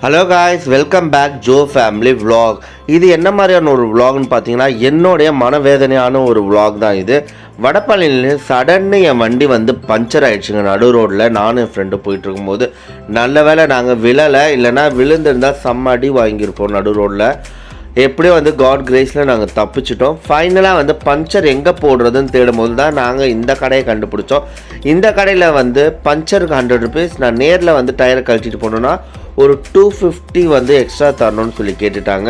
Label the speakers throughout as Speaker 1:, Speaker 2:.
Speaker 1: Hello guys, welcome back Jo family vlog. இது என்ன மாதிரியான ஒரு விலாக்னு பார்த்தீங்கன்னா, என்னுடைய மனவேதனையான ஒரு விலாக் தான் இது. வடபழனியில் சடன்னு என் வண்டி பஞ்சர் ஆகிடுச்சுங்க. நடு ரோட்டில் நானும் என் ஃப்ரெண்டு போயிட்டு இருக்கும்போது, நல்ல வேலை நாங்கள் விழலை, இல்லைனா விழுந்திருந்தால் செம்ம அடி வாங்கியிருப்போம் நடு ரோட்டில். எப்படியும் காட் கிரேஸில் நாங்கள் தப்பிச்சிட்டோம். ஃபைனலாக பஞ்சர் எங்கே போடுறதுன்னு தேடும் போது தான் நாங்கள் இந்த கடையை கண்டுபிடிச்சோம். இந்த கடையில் பஞ்சருக்கு 100 ருபீஸ். நான் நேரில் டயரை கழிச்சிட்டு போனோன்னா ஒரு 250 எக்ஸ்ட்ரா தரணும்னு சொல்லி கேட்டுட்டாங்க.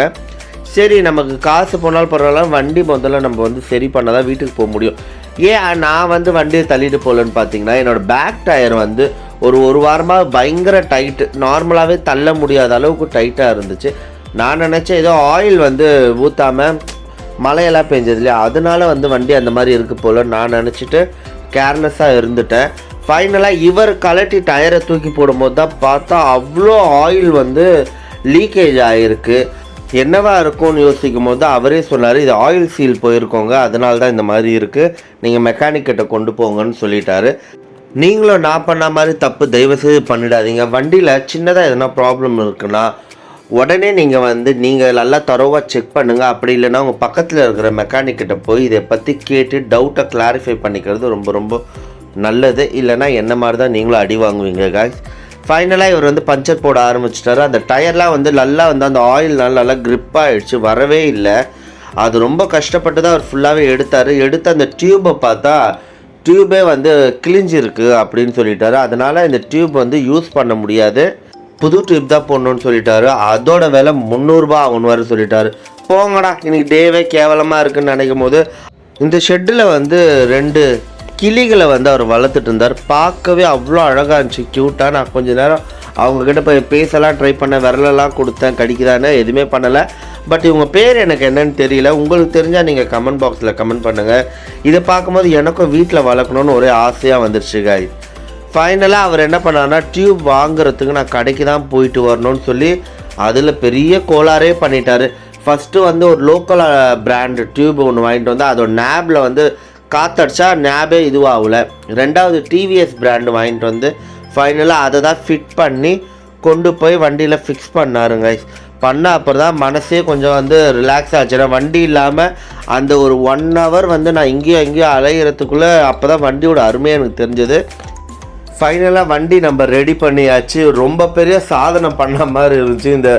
Speaker 1: சரி, நமக்கு காசு போனாலும் பரவாயில்ல, வண்டி முதல்ல நம்ம சரி பண்ணால் தான் வீட்டுக்கு போக முடியும். ஏன் நான் வண்டியை தள்ளிட்டு போகலன்னு பார்த்தீங்கன்னா, என்னோடய பேக் டயர் ஒரு வாரமாக பயங்கர டைட்டு, நார்மலாகவே தள்ள முடியாத அளவுக்கு டைட்டாக இருந்துச்சு. நான் நினச்சேன் ஏதோ ஆயில் ஊற்றாமல் மழையெல்லாம் பெஞ்சது இல்லையா, அதனால வண்டி அந்த மாதிரி இருக்குது போல் நான் நினச்சிட்டு கேர்லெஸ்ஸாக இருந்துட்டேன். ஃபைனலாக இவர் கலட்டி டயரை தூக்கி போடும்போது தான் பார்த்தா அவ்வளோ ஆயில் லீக்கேஜ் ஆகிருக்கு. என்னவா இருக்கும்னு யோசிக்கும் போது அவரே சொன்னார், இது ஆயில் சீல் போயிருக்கோங்க, அதனால தான் இந்த மாதிரி இருக்குது, நீங்கள் மெக்கானிக் கிட்ட கொண்டு போங்கன்னு சொல்லிட்டாரு. நீங்களும் நான் பண்ண மாதிரி தப்பு தயவுசெய்து பண்ணிடாதீங்க. வண்டியில் சின்னதாக எதனா ப்ராப்ளம் இருக்குன்னா உடனே நீங்கள் நல்லா தரோவாக செக் பண்ணுங்கள். அப்படி இல்லைன்னா உங்கள் பக்கத்தில் இருக்கிற மெக்கானிக்கிட்ட போய் இதை பற்றி கேட்டு டவுட்டை கிளாரிஃபை பண்ணிக்கிறது ரொம்ப ரொம்ப நல்லது. இல்லைனா என்ன மாதிரி தான் நீங்களும் அடி வாங்குவீங்க காய்ஸ். ஃபைனலாக இவர் பஞ்சர் போட ஆரம்பிச்சிட்டாரு. அந்த டயர்லாம் நல்லா அந்த ஆயில் நல்லா க்ரிப்பாகிடுச்சு, வரவே இல்லை. அது ரொம்ப கஷ்டப்பட்டு தான் அவர் ஃபுல்லாகவே எடுத்து அந்த டியூப்பை பார்த்தா டியூபே கிழிஞ்சிருக்கு அப்படின்னு சொல்லிட்டாரு. அதனால் இந்த டியூப் யூஸ் பண்ண முடியாது, புது டியூப் தான் போடணுன்னு சொல்லிட்டாரு. அதோட விலை 300 ரூபா ஆகணும் வர சொல்லிட்டாரு. போங்கடா, இன்னைக்கு டேவே கேவலமாக இருக்குன்னு நினைக்கும் போது இந்த ஷெட்டில் 2 கிளிகளை அவர் வளர்த்துட்டு இருந்தார். பார்க்கவே அவ்வளோ அழகாக இருந்துச்சு, க்யூட்டாக. நான் கொஞ்சம் நேரம் அவங்கக்கிட்ட போய் பேசலாம் ட்ரை பண்ண, விரலெல்லாம் கொடுத்தேன், கடிக்குதானே, எதுவுமே பண்ணலை. பட் இவங்க பேர் எனக்கு என்னன்னு தெரியல. உங்களுக்கு தெரிஞ்சால் நீங்கள் கமெண்ட் பாக்ஸில் கமெண்ட் பண்ணுங்கள். இதை பார்க்கும்போது எனக்கும் வீட்டில் வளர்க்கணுன்னு ஒரே ஆசையாக வந்துருச்சு காய். ஃபைனலாக அவர் என்ன பண்ணார்னா, டியூப் வாங்குறதுக்கு நான் கடைக்கு தான் போயிட்டு வரணும்னு சொல்லி அதில் பெரிய கோளாரே பண்ணிட்டார். ஃபஸ்ட்டு ஒரு லோக்கல் பிராண்டு டியூப் ஒன்று வாங்கிட்டு அதோட நேபில் காற்றடிச்சா நேபே இதுவாகல. ரெண்டாவது டிவிஎஸ் பிராண்டு வாங்கிட்டு ஃபைனலாக அதை தான் ஃபிட் பண்ணி கொண்டு போய் வண்டியில் ஃபிக்ஸ் பண்ணாருங்க. பண்ண அப்புறம் தான் மனசே கொஞ்சம் ரிலாக்ஸ் ஆச்சுன்னா, வண்டி இல்லாமல் அந்த ஒரு 1 ஹவர் நான் இங்கேயும் அலையிறதுக்குள்ளே அப்போ தான் வண்டியோட அருமையாக எனக்கு தெரிஞ்சது. ஃபைனலாக வண்டி நம்ம ரெடி பண்ணியாச்சு. ரொம்ப பெரிய சாதனை பண்ண மாதிரி இருந்துச்சு இந்த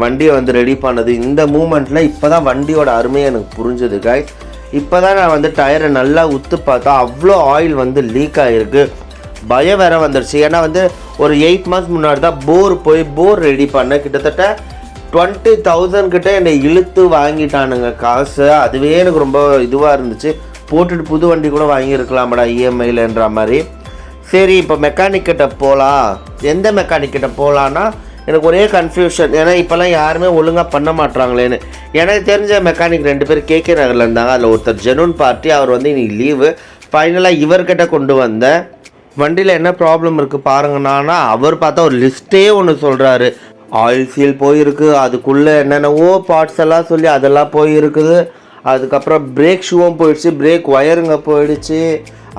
Speaker 1: வண்டியை ரெடி பண்ணது. இந்த மூமெண்ட்டில் இப்போ தான் வண்டியோட அருமையை எனக்கு புரிஞ்சுது காய்ஸ். இப்போ தான் நான் டயரை நல்லா உத்து பார்த்தா அவ்வளோ ஆயில் லீக் ஆகிருக்கு. பயம் வேறு வந்துடுச்சு. ஏன்னா ஒரு 8 months முன்னாடி தான் போர் ரெடி பண்ண, கிட்டத்தட்ட 20,000 கிட்ட என்னை இழுத்து வாங்கிட்டானுங்க காசு. அதுவே எனக்கு ரொம்ப இதுவாக இருந்துச்சு. போட்டுட்டு புது வண்டி கூட வாங்கியிருக்கலாமடா இஎம்ஐலன்ற மாதிரி. சரி, இப்போ மெக்கானிக் கிட்ட போகலாம். எந்த மெக்கானிக் கிட்ட போகலான்னா எனக்கு ஒரே கன்ஃபியூஷன். ஏன்னா இப்போல்லாம் யாருமே ஒழுங்காக பண்ண மாட்டாங்களேன்னு. எனக்கு தெரிஞ்ச மெக்கானிக் 2 பேர் கேகே நகரில் இருந்தாங்க. அதில் ஒருத்தர் ஜெனூன் பார்ட்டி, அவர் இன்றைக்கி லீவு. ஃபைனலாக இவர்கிட்ட கொண்டு வந்தேன். வண்டியில் என்ன ப்ராப்ளம் இருக்குது பாருங்கண்ணா. அவர் பார்த்தா ஒரு லிஸ்ட்டே ஒன்று சொல்கிறாரு. ஆயில் சீல் போயிருக்கு, அதுக்குள்ளே என்னென்னவோ பார்ட்ஸ் எல்லாம் சொல்லி அதெல்லாம் போயிருக்குது. அதுக்கப்புறம் பிரேக் ஷூவும் போயிடுச்சு, பிரேக் ஒயருங்க போயிடுச்சு,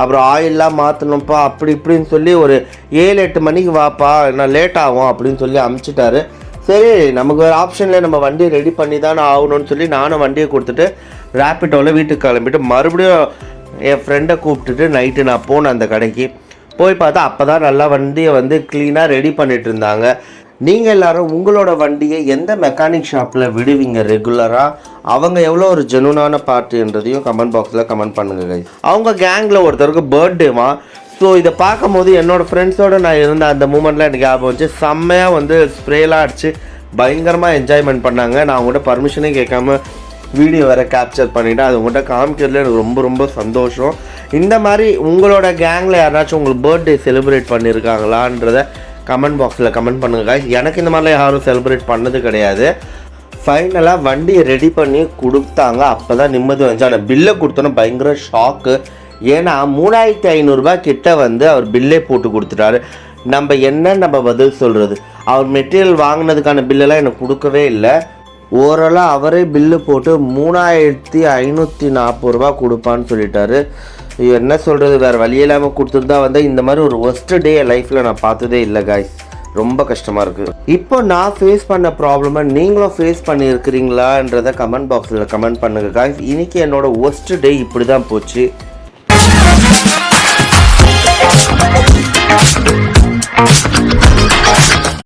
Speaker 1: அப்புறம் ஆயிலெலாம் மாற்றணும்ப்பா, அப்படி இப்படின்னு சொல்லி ஒரு 7-8 மணிக்கு வாப்பா, நான் லேட் ஆகும் அப்படின்னு சொல்லி அமுச்சிட்டாரு. சரி, நமக்கு ஒரு ஆப்ஷனில் நம்ம வண்டியை ரெடி பண்ணி தானே ஆகணும்னு சொல்லி நானும் வண்டியை கொடுத்துட்டு ரேப்பிட்டோவில் வீட்டுக்கு கிளம்பிட்டு மறுபடியும் என் ஃப்ரெண்டை கூப்பிட்டுட்டு நைட்டு நான் போனேன் அந்த கடைக்கு. போய் பார்த்தா அப்போ தான் நல்லா வண்டியை க்ளீனாக ரெடி பண்ணிட்டு இருந்தாங்க. நீங்கள் எல்லோரும் உங்களோட வண்டியை எந்த மெக்கானிக் ஷாப்பில் விடுவீங்க ரெகுலராக? அவங்க எவ்வளோ ஒரு ஜெனுனான பார்ட்டின்றதையும் கமெண்ட் பாக்ஸில் கமெண்ட் பண்ணுங்கள் கைஸ். அவங்க கேங்கில் ஒருத்தருக்கு பர்த்டேவா. ஸோ இதை பார்க்கும் போது என்னோடய ஃப்ரெண்ட்ஸோடு நான் இருந்த அந்த மூமெண்ட்லாம் எனக்கு ஞாபகம் வச்சு செம்மையாக ஸ்ப்ரேலாம் அடித்து பயங்கரமாக என்ஜாய்மெண்ட் பண்ணாங்க. நான் அவங்கள்ட்ட பர்மிஷனே கேட்காம வீடியோ வேறு கேப்சர் பண்ணிவிட்டேன். அது உங்கள்கிட்ட காமிக்கிறதுல எனக்கு ரொம்ப ரொம்ப சந்தோஷம். இந்த மாதிரி உங்களோட கேங்கில் யாராச்சும் உங்களுக்கு பர்த்டே செலிப்ரேட் பண்ணியிருக்காங்களான்றதை கமெண்ட் பாக்ஸில் கமெண்ட் பண்ணுங்கள் காய்ஸ். எனக்கு இந்த மாதிரிலாம் யாரும் செலிப்ரேட் பண்ணது கிடையாது. ஃபைனலாக வண்டியை ரெடி பண்ணி கொடுத்தாங்க. அப்போ தான் நிம்மதி வந்துச்சு. ஆனால் பில்லை கொடுத்தோன்னா பயங்கர ஷாக்கு. ஏன்னா 3500 ரூபாய் கிட்ட அவர் பில்லே போட்டு கொடுத்துட்டாரு. நம்ம பதில் சொல்கிறது? அவர் மெட்டீரியல் வாங்கினதுக்கான பில்லெல்லாம் எனக்கு கொடுக்கவே இல்லை. ஓவராலாக அவரே பில்லு போட்டு 3540 ரூபா கொடுப்பான்னு சொல்லிட்டாரு. என்ன சொல்கிறது, வேறு வழி இல்லாமல் கொடுத்துருந்தா இந்த மாதிரி ஒரு ஒஸ்ட் டே லைஃப்பில் நான் பார்த்ததே இல்லை காய்ஸ். ரொம்ப கஷ்டமாக இருக்குது. இப்போ நான் ஃபேஸ் பண்ண ப்ராப்ளமை நீங்களும் ஃபேஸ் பண்ணியிருக்கிறீங்களான்றதை கமெண்ட் பாக்ஸில் கமெண்ட் பண்ணுங்கள் காய்ஸ். இன்றைக்கி என்னோடய ஒர்ஸ்ட் டே இப்படி தான் போச்சு.